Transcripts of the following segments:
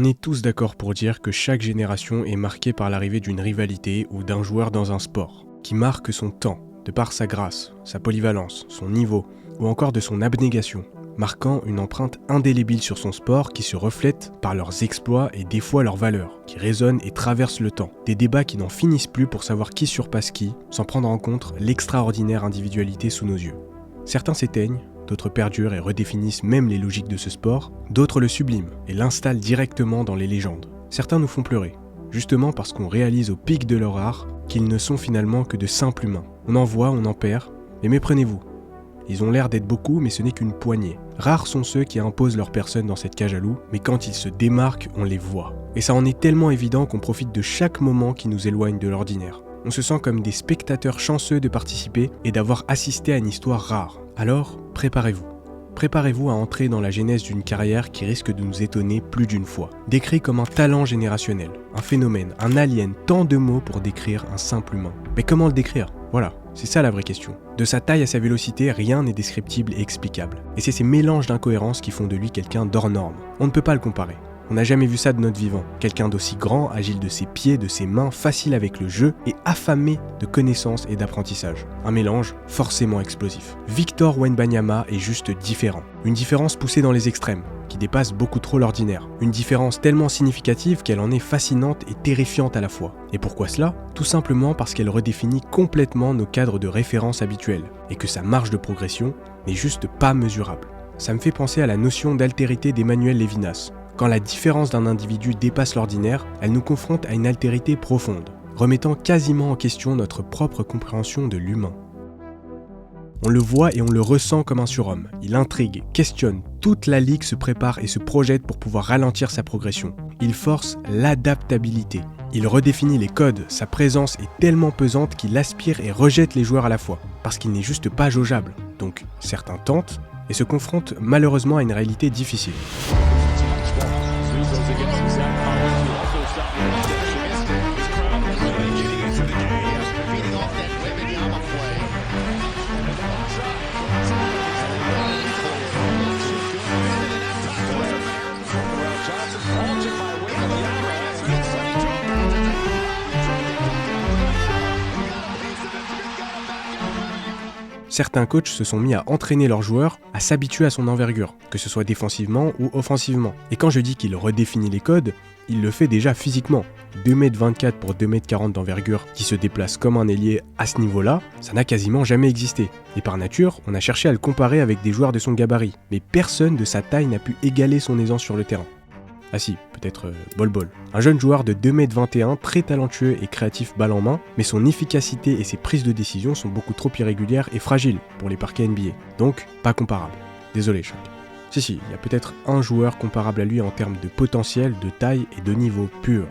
On est tous d'accord pour dire que chaque génération est marquée par l'arrivée d'une rivalité ou d'un joueur dans un sport, qui marque son temps, de par sa grâce, sa polyvalence, son niveau, ou encore de son abnégation, marquant une empreinte indélébile sur son sport qui se reflète par leurs exploits et des fois leurs valeurs, qui résonnent et traversent le temps. Des débats qui n'en finissent plus pour savoir qui surpasse qui, sans prendre en compte l'extraordinaire individualité sous nos yeux. Certains s'éteignent, d'autres perdurent et redéfinissent même les logiques de ce sport, d'autres le subliment et l'installent directement dans les légendes. Certains nous font pleurer, justement parce qu'on réalise au pic de leur art qu'ils ne sont finalement que de simples humains. On en voit, on en perd, mais méprenez-vous. Ils ont l'air d'être beaucoup, mais ce n'est qu'une poignée. Rares sont ceux qui imposent leur personne dans cette cage à loups, mais quand ils se démarquent, on les voit. Et ça en est tellement évident qu'on profite de chaque moment qui nous éloigne de l'ordinaire. On se sent comme des spectateurs chanceux de participer et d'avoir assisté à une histoire rare. Alors, préparez-vous. Préparez-vous à entrer dans la genèse d'une carrière qui risque de nous étonner plus d'une fois. Décrit comme un talent générationnel, un phénomène, un alien, tant de mots pour décrire un simple humain. Mais comment le décrire ? Voilà, c'est ça la vraie question. De sa taille à sa vélocité, rien n'est descriptible et explicable. Et c'est ces mélanges d'incohérences qui font de lui quelqu'un d'hors norme. On ne peut pas le comparer. On n'a jamais vu ça de notre vivant. Quelqu'un d'aussi grand, agile de ses pieds, de ses mains, facile avec le jeu et affamé de connaissances et d'apprentissage. Un mélange forcément explosif. Victor Wembanyama est juste différent. Une différence poussée dans les extrêmes, qui dépasse beaucoup trop l'ordinaire. Une différence tellement significative qu'elle en est fascinante et terrifiante à la fois. Et pourquoi cela ? Tout simplement parce qu'elle redéfinit complètement nos cadres de référence habituels, et que sa marge de progression n'est juste pas mesurable. Ça me fait penser à la notion d'altérité d'Emmanuel Lévinas. Quand la différence d'un individu dépasse l'ordinaire, elle nous confronte à une altérité profonde, remettant quasiment en question notre propre compréhension de l'humain. On le voit et on le ressent comme un surhomme. Il intrigue, questionne, toute la ligue se prépare et se projette pour pouvoir ralentir sa progression. Il force l'adaptabilité. Il redéfinit les codes, sa présence est tellement pesante qu'il aspire et rejette les joueurs à la fois, parce qu'il n'est juste pas jaugeable. Donc certains tentent et se confrontent malheureusement à une réalité difficile. Certains coachs se sont mis à entraîner leurs joueurs à s'habituer à son envergure, que ce soit défensivement ou offensivement. Et quand je dis qu'il redéfinit les codes, il le fait déjà physiquement. 2m24 pour 2m40 d'envergure qui se déplace comme un ailier à ce niveau-là, ça n'a quasiment jamais existé. Et par nature, on a cherché à le comparer avec des joueurs de son gabarit, mais personne de sa taille n'a pu égaler son aisance sur le terrain. Ah si, peut-être Bol Bol. Un jeune joueur de 2m21, très talentueux et créatif balle en main, mais son efficacité et ses prises de décision sont beaucoup trop irrégulières et fragiles pour les parquets NBA. Donc, pas comparable. Désolé, Shaq. Si, il y a peut-être un joueur comparable à lui en termes de potentiel, de taille et de niveau pur.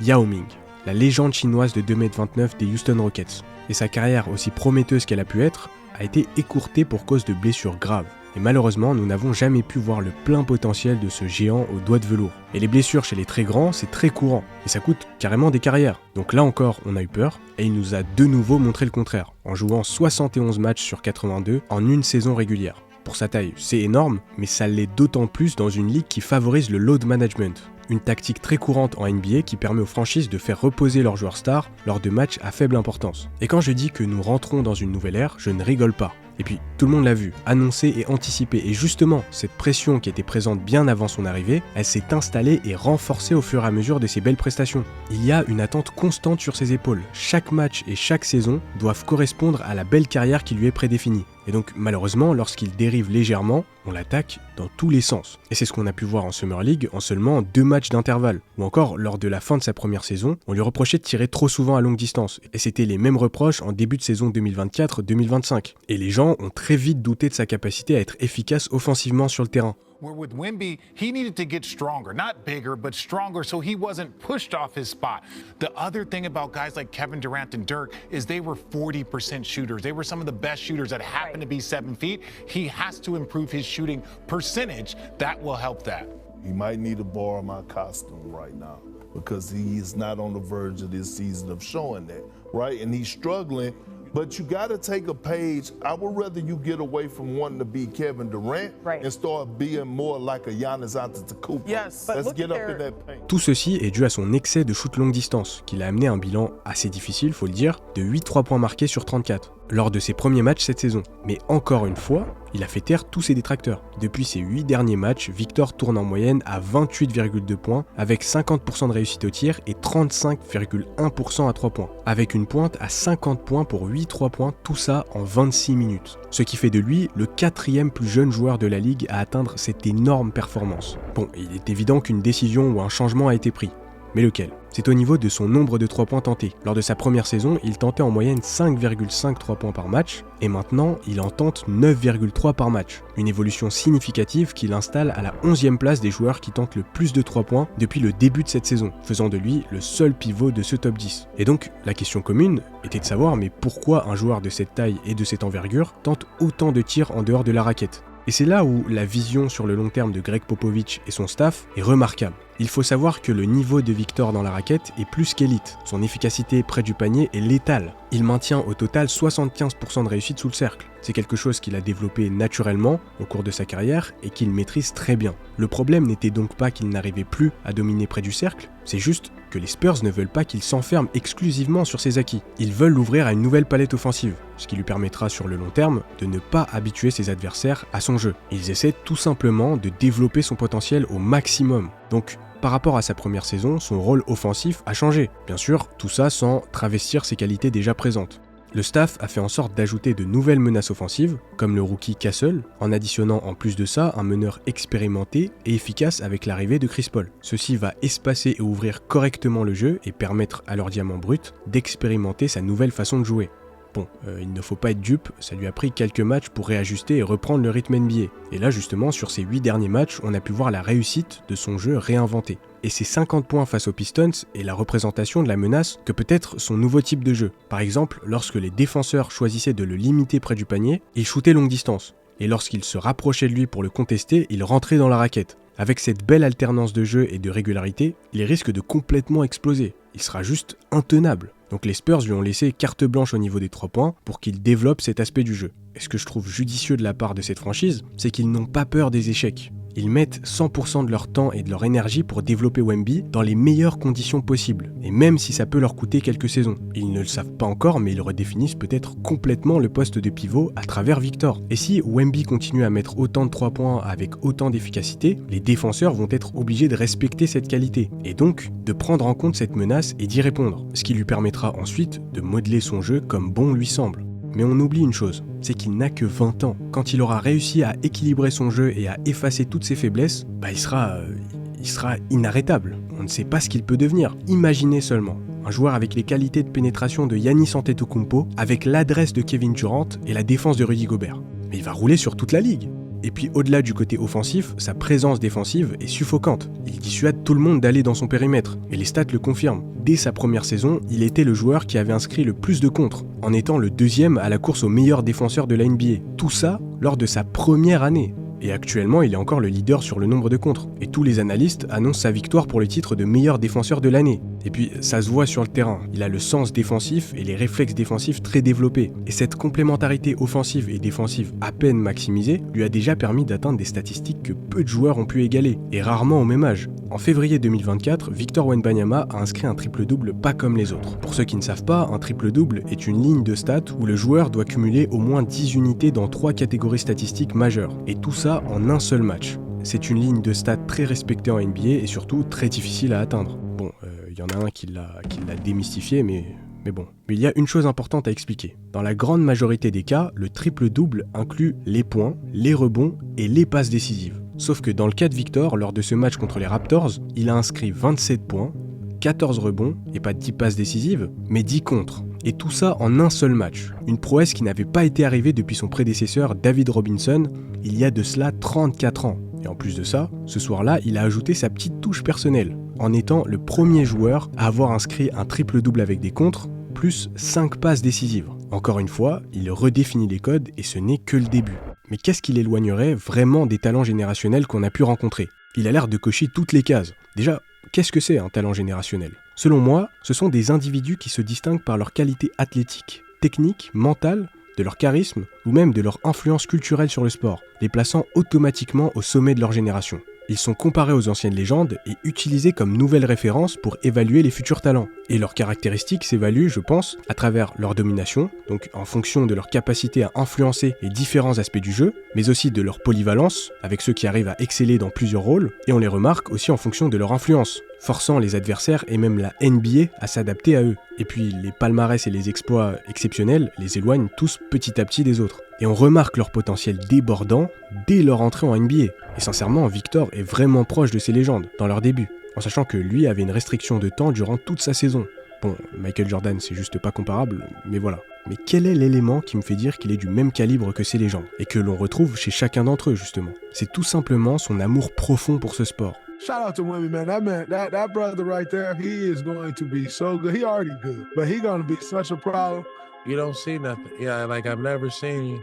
Yao Ming, la légende chinoise de 2m29 des Houston Rockets. Et sa carrière, aussi prometteuse qu'elle a pu être, a été écourtée pour cause de blessures graves. Et malheureusement, nous n'avons jamais pu voir le plein potentiel de ce géant aux doigts de velours. Et les blessures chez les très grands, c'est très courant. Et ça coûte carrément des carrières. Donc là encore, on a eu peur. Et il nous a de nouveau montré le contraire, en jouant 71 matchs sur 82 en une saison régulière. Pour sa taille, c'est énorme, mais ça l'est d'autant plus dans une ligue qui favorise le load management. Une tactique très courante en NBA qui permet aux franchises de faire reposer leurs joueurs stars lors de matchs à faible importance. Et quand je dis que nous rentrons dans une nouvelle ère, je ne rigole pas. Et puis, tout le monde l'a vu, annoncé et anticipé. Et justement, cette pression qui était présente bien avant son arrivée, elle s'est installée et renforcée au fur et à mesure de ses belles prestations. Il y a une attente constante sur ses épaules. Chaque match et chaque saison doivent correspondre à la belle carrière qui lui est prédéfinie. Et donc, malheureusement, lorsqu'il dérive légèrement, on l'attaque dans tous les sens. Et c'est ce qu'on a pu voir en Summer League en seulement 2 matchs d'intervalle. Ou encore, lors de la fin de sa première saison, on lui reprochait de tirer trop souvent à longue distance. Et c'était les mêmes reproches en début de saison 2024-2025. Et les gens ont très vite douté de sa capacité à être efficace offensivement sur le terrain. Where with Wemby, he needed to get stronger, not bigger, but stronger so he wasn't pushed off his spot. The other thing about guys like Kevin Durant and Dirk is they were 40% shooters. They were some of the best shooters that happened to be 7 feet. He has to improve his shooting percentage. That will help that. He might need to borrow my costume right now because he is not on the verge of this season of showing that, right? And he's struggling But you got to take a page. I would rather you get away from wanting to be Kevin Durant and start being more like a Giannis Antetokounmpo. Yes, Let's get up in that paint. Tout ceci est dû à son excès de shoot longue distance, qui l'a amené à un bilan assez difficile, faut le dire, de 8 3 points marqués sur 34, lors de ses premiers matchs cette saison. Mais encore une fois, il a fait taire tous ses détracteurs. Depuis ses 8 derniers matchs, Victor tourne en moyenne à 28,2 points, avec 50% de réussite au tir et 35,1% à 3 points, avec une pointe à 50 points pour 8 3 points, tout ça en 26 minutes. Ce qui fait de lui le 4e plus jeune joueur de la ligue à atteindre cette énorme performance. Bon, il est évident qu'une décision ou un changement a été pris. Mais lequel ? C'est au niveau de son nombre de 3 points tentés. Lors de sa première saison, il tentait en moyenne 5,5 3 points par match, et maintenant, il en tente 9,3 par match. Une évolution significative qui l'installe à la 11e place des joueurs qui tentent le plus de 3 points depuis le début de cette saison, faisant de lui le seul pivot de ce top 10. Et donc, la question commune était de savoir mais pourquoi un joueur de cette taille et de cette envergure tente autant de tirs en dehors de la raquette ? Et c'est là où la vision sur le long terme de Greg Popovich et son staff est remarquable. Il faut savoir que le niveau de Victor dans la raquette est plus qu'élite. Son efficacité près du panier est létale. Il maintient au total 75% de réussite sous le cercle. C'est quelque chose qu'il a développé naturellement au cours de sa carrière et qu'il maîtrise très bien. Le problème n'était donc pas qu'il n'arrivait plus à dominer près du cercle, c'est juste que les Spurs ne veulent pas qu'il s'enferme exclusivement sur ses acquis. Ils veulent l'ouvrir à une nouvelle palette offensive, ce qui lui permettra sur le long terme de ne pas habituer ses adversaires à son jeu. Ils essaient tout simplement de développer son potentiel au maximum. Donc, par rapport à sa première saison, son rôle offensif a changé. Bien sûr, tout ça sans travestir ses qualités déjà présentes. Le staff a fait en sorte d'ajouter de nouvelles menaces offensives, comme le rookie Castle, en additionnant en plus de ça un meneur expérimenté et efficace avec l'arrivée de Chris Paul. Ceci va espacer et ouvrir correctement le jeu et permettre à leur diamant brut d'expérimenter sa nouvelle façon de jouer. Bon, il ne faut pas être dupe, ça lui a pris quelques matchs pour réajuster et reprendre le rythme NBA. Et là justement, sur ces 8 derniers matchs, on a pu voir la réussite de son jeu réinventé. Et ses 50 points face aux Pistons est la représentation de la menace que peut être son nouveau type de jeu. Par exemple, lorsque les défenseurs choisissaient de le limiter près du panier, il shootait longue distance. Et lorsqu'il se rapprochait de lui pour le contester, il rentrait dans la raquette. Avec cette belle alternance de jeu et de régularité, il risque de complètement exploser. Il sera juste intenable. Donc les Spurs lui ont laissé carte blanche au niveau des 3 points pour qu'il développe cet aspect du jeu. Et ce que je trouve judicieux de la part de cette franchise, c'est qu'ils n'ont pas peur des échecs. Ils mettent 100% de leur temps et de leur énergie pour développer Wemby dans les meilleures conditions possibles, et même si ça peut leur coûter quelques saisons. Ils ne le savent pas encore, mais ils redéfinissent peut-être complètement le poste de pivot à travers Victor. Et si Wemby continue à mettre autant de 3 points avec autant d'efficacité, les défenseurs vont être obligés de respecter cette qualité, et donc de prendre en compte cette menace et d'y répondre, ce qui lui permettra ensuite de modeler son jeu comme bon lui semble. Mais on oublie une chose, c'est qu'il n'a que 20 ans. Quand il aura réussi à équilibrer son jeu et à effacer toutes ses faiblesses, il sera inarrêtable. On ne sait pas ce qu'il peut devenir. Imaginez seulement, un joueur avec les qualités de pénétration de Giannis Antetokounmpo, avec l'adresse de Kevin Durant et la défense de Rudy Gobert. Mais il va rouler sur toute la ligue. Et puis au-delà du côté offensif, sa présence défensive est suffocante. Il dissuade tout le monde d'aller dans son périmètre, et les stats le confirment. Dès sa première saison, il était le joueur qui avait inscrit le plus de contres, en étant le 2e à la course au meilleur défenseur de la NBA. Tout ça lors de sa première année. Et actuellement, il est encore le leader sur le nombre de contres. Et tous les analystes annoncent sa victoire pour le titre de meilleur défenseur de l'année. Et puis, ça se voit sur le terrain. Il a le sens défensif et les réflexes défensifs très développés. Et cette complémentarité offensive et défensive à peine maximisée lui a déjà permis d'atteindre des statistiques que peu de joueurs ont pu égaler, et rarement au même âge. En février 2024, Victor Wembanyama a inscrit un triple-double pas comme les autres. Pour ceux qui ne savent pas, un triple-double est une ligne de stats où le joueur doit cumuler au moins 10 unités dans 3 catégories statistiques majeures. Et tout ça en un seul match. C'est une ligne de stats très respectée en NBA et surtout très difficile à atteindre. Bon, il y en a un qui l'a démystifié, mais bon. Mais il y a une chose importante à expliquer. Dans la grande majorité des cas, le triple-double inclut les points, les rebonds et les passes décisives. Sauf que dans le cas de Victor, lors de ce match contre les Raptors, il a inscrit 27 points, 14 rebonds, et pas 10 passes décisives, mais 10 contres. Et tout ça en un seul match. Une prouesse qui n'avait pas été arrivée depuis son prédécesseur David Robinson, il y a de cela 34 ans. Et en plus de ça, ce soir-là, il a ajouté sa petite touche personnelle, en étant le premier joueur à avoir inscrit un triple-double avec des contres, plus 5 passes décisives. Encore une fois, il redéfinit les codes et ce n'est que le début. Mais qu'est-ce qui l'éloignerait vraiment des talents générationnels qu'on a pu rencontrer ? Il a l'air de cocher toutes les cases. Déjà, qu'est-ce que c'est un talent générationnel ? Selon moi, ce sont des individus qui se distinguent par leur qualité athlétique, technique, mentale, de leur charisme ou même de leur influence culturelle sur le sport, les plaçant automatiquement au sommet de leur génération. Ils sont comparés aux anciennes légendes et utilisés comme nouvelles références pour évaluer les futurs talents. Et leurs caractéristiques s'évaluent, je pense, à travers leur domination, donc en fonction de leur capacité à influencer les différents aspects du jeu, mais aussi de leur polyvalence, avec ceux qui arrivent à exceller dans plusieurs rôles, et on les remarque aussi en fonction de leur influence, forçant les adversaires et même la NBA à s'adapter à eux. Et puis les palmarès et les exploits exceptionnels les éloignent tous petit à petit des autres. Et on remarque leur potentiel débordant dès leur entrée en NBA. Et sincèrement, Victor est vraiment proche de ces légendes, dans leur début, en sachant que lui avait une restriction de temps durant toute sa saison. Bon, Michael Jordan, c'est juste pas comparable, mais voilà. Mais quel est l'élément qui me fait dire qu'il est du même calibre que ces légendes, et que l'on retrouve chez chacun d'entre eux, justement? C'est tout simplement son amour profond pour ce sport. Shout out to Wemby, man. That brother right there, he is going to be so good. He already good, but he going to be such a problem. You don't see nothing. Yeah, like I've never seen,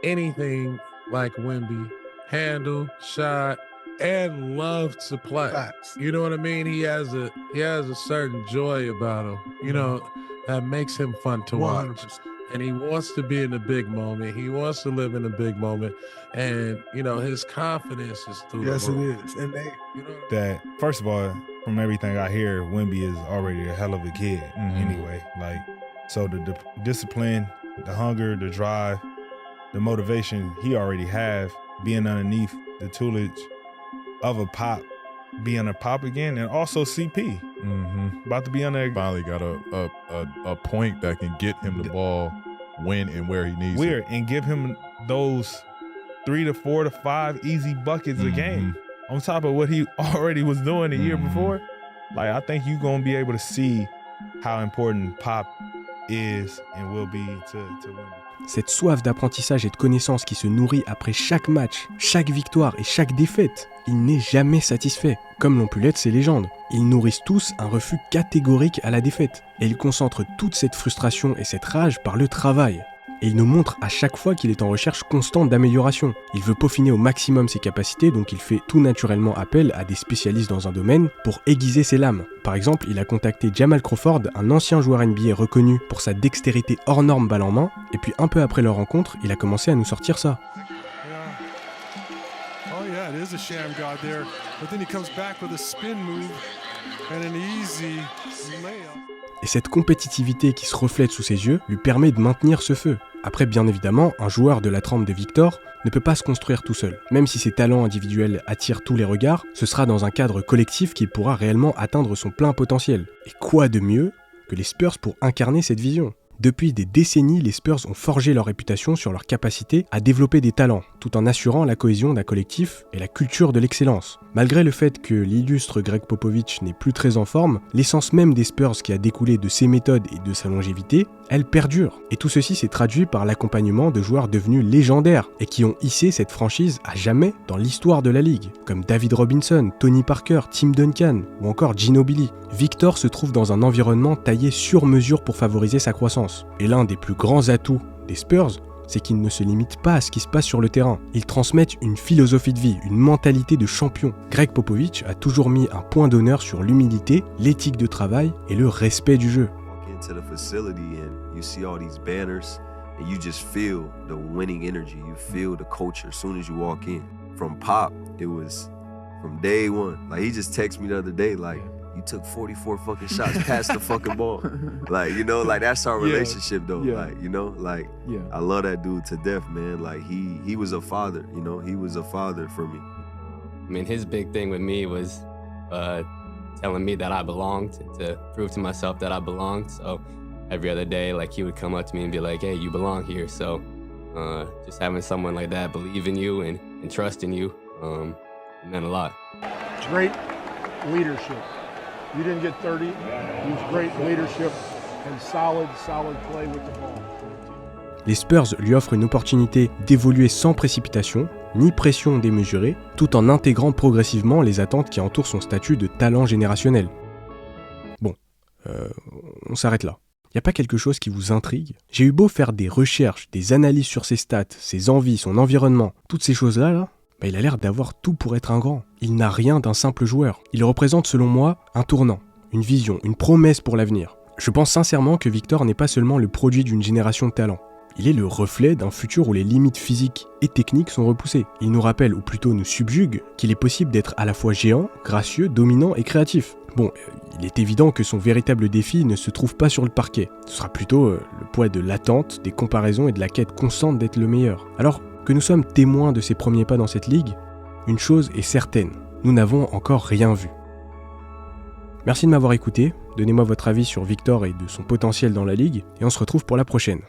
anything like Wemby. Handle, shot, and love to play. Facts. You know what I mean? He has a certain joy about him, that makes him fun to watch. 100%. And he wants to be in the big moment. He wants to live in the big moment. And, his confidence is through the roof. Yes, it is. And that, first of all, from everything I hear, Wemby is already a hell of a kid anyway. Like, so the discipline, the hunger, the drive, the motivation he already have, being underneath the tutelage of a Pop, being a Pop again, and also CP. About to be on there. Finally got a point that can get him the ball when and where he needs it. And give him those 3 to 4 to 5 easy buckets a game on top of what he already was doing the year before. Like, I think you're going to be able to see how important Pop is and will be to Wemby. Cette soif d'apprentissage et de connaissance qui se nourrit après chaque match, chaque victoire et chaque défaite, il n'est jamais satisfait, comme l'ont pu l'être ces légendes. Ils nourrissent tous un refus catégorique à la défaite, et ils concentrent toute cette frustration et cette rage par le travail. Et il nous montre à chaque fois qu'il est en recherche constante d'amélioration. Il veut peaufiner au maximum ses capacités, donc il fait tout naturellement appel à des spécialistes dans un domaine pour aiguiser ses lames. Par exemple, il a contacté Jamal Crawford, un ancien joueur NBA reconnu pour sa dextérité hors norme balle en main, et puis un peu après leur rencontre, il a commencé à nous sortir ça. It is a sham guard there, but then he comes back with a spin move and an easy layup. Et cette compétitivité qui se reflète sous ses yeux lui permet de maintenir ce feu. Après, bien évidemment, un joueur de la trempe de Victor ne peut pas se construire tout seul. Même si ses talents individuels attirent tous les regards, ce sera dans un cadre collectif qu'il pourra réellement atteindre son plein potentiel. Et quoi de mieux que les Spurs pour incarner cette vision ? Depuis des décennies, les Spurs ont forgé leur réputation sur leur capacité à développer des talents, tout en assurant la cohésion d'un collectif et la culture de l'excellence. Malgré le fait que l'illustre Greg Popovich n'est plus très en forme, l'essence même des Spurs qui a découlé de ses méthodes et de sa longévité, elle perdure. Et tout ceci s'est traduit par l'accompagnement de joueurs devenus légendaires et qui ont hissé cette franchise à jamais dans l'histoire de la ligue, comme David Robinson, Tony Parker, Tim Duncan ou encore Ginobili. Victor se trouve dans un environnement taillé sur mesure pour favoriser sa croissance. Et l'un des plus grands atouts des Spurs, c'est qu'ils ne se limitent pas à ce qui se passe sur le terrain. Ils transmettent une philosophie de vie, une mentalité de champion. Greg Popovich a toujours mis un point d'honneur sur l'humilité, l'éthique de travail et le respect du jeu. To the facility and you see all these banners and you just feel the winning energy, you feel the culture as soon as you walk in. From Pop, it was from day one. Like, he just texted me the other day, like, you took 44 fucking shots past the fucking ball. Like, like, that's our relationship though. Like, I love that dude to death, man. Like, he was a father, he was a father for me. I mean, his big thing with me was telling me that I belonged, to prove to myself that I belonged. So every other day, like, he would come up to me and be like, hey, you belong here. So just having someone like that believe in you and trust in you meant a lot. Great leadership. You didn't get 30. It was great leadership and solid play with the ball. Les Spurs lui offrent une opportunité d'évoluer sans précipitation, ni pression démesurée, tout en intégrant progressivement les attentes qui entourent son statut de talent générationnel. Bon, on s'arrête là. Y a pas quelque chose qui vous intrigue ? J'ai eu beau faire des recherches, des analyses sur ses stats, ses envies, son environnement, toutes ces choses-là, il a l'air d'avoir tout pour être un grand. Il n'a rien d'un simple joueur. Il représente selon moi un tournant, une vision, une promesse pour l'avenir. Je pense sincèrement que Victor n'est pas seulement le produit d'une génération de talents. Il est le reflet d'un futur où les limites physiques et techniques sont repoussées. Il nous rappelle, ou plutôt nous subjugue, qu'il est possible d'être à la fois géant, gracieux, dominant et créatif. Bon, il est évident que son véritable défi ne se trouve pas sur le parquet. Ce sera plutôt le poids de l'attente, des comparaisons et de la quête constante d'être le meilleur. Alors que nous sommes témoins de ses premiers pas dans cette ligue, une chose est certaine, nous n'avons encore rien vu. Merci de m'avoir écouté, donnez-moi votre avis sur Victor et de son potentiel dans la ligue, et on se retrouve pour la prochaine.